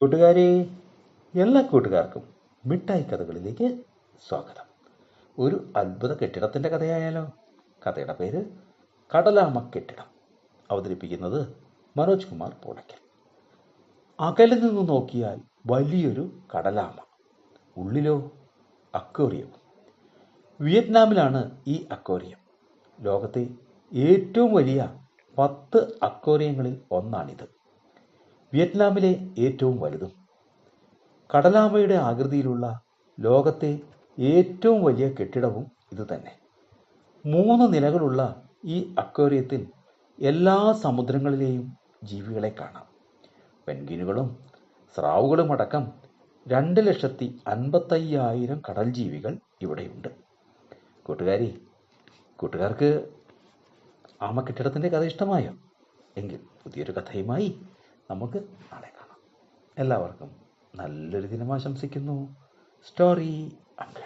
കൂട്ടുകാരെ, എല്ലാ കൂട്ടുകാർക്കും മിഠായി കഥകളിലേക്ക് സ്വാഗതം. ഒരു അത്ഭുത കെട്ടിടത്തിൻ്റെ കഥയായാലോ? കഥയുടെ പേര് കടലാമ കെട്ടിടം. അവതരിപ്പിക്കുന്നത് മനോജ് കുമാർ പൂളയ്ക്കൽ. അകലെ നിന്ന് നോക്കിയാൽ വലിയൊരു കടലാമ, ഉള്ളിലോ അക്വേറിയം. വിയറ്റ്നാമിലാണ് ഈ അക്വേറിയം. ലോകത്തെ ഏറ്റവും വലിയ 10 അക്വേറിയങ്ങളിൽ ഒന്നാണിത്. വിയറ്റ്നാമിലെ ഏറ്റവും വലുതും. കടലാമയുടെ ആകൃതിയിലുള്ള ലോകത്തെ ഏറ്റവും വലിയ കെട്ടിടവും ഇതുതന്നെ. 3 നിലകളുള്ള ഈ അക്വേറിയത്തിൽ എല്ലാ സമുദ്രങ്ങളിലെയും ജീവികളെ കാണാം. പെൻഗ്വിനുകളും സ്രാവുകളും അടക്കം 2,55,000 കടൽ ജീവികൾ ഇവിടെയുണ്ട്. കൂട്ടുകാർക്ക് ആമക്കെട്ടിടത്തിൻ്റെ കഥ ഇഷ്ടമായോ? എങ്കിൽ പുതിയൊരു കഥയുമായി നമുക്ക് നാളെ കാണാം. എല്ലാവർക്കും നല്ലൊരു ദിനം ആശംസിക്കുന്നു. Story uncle.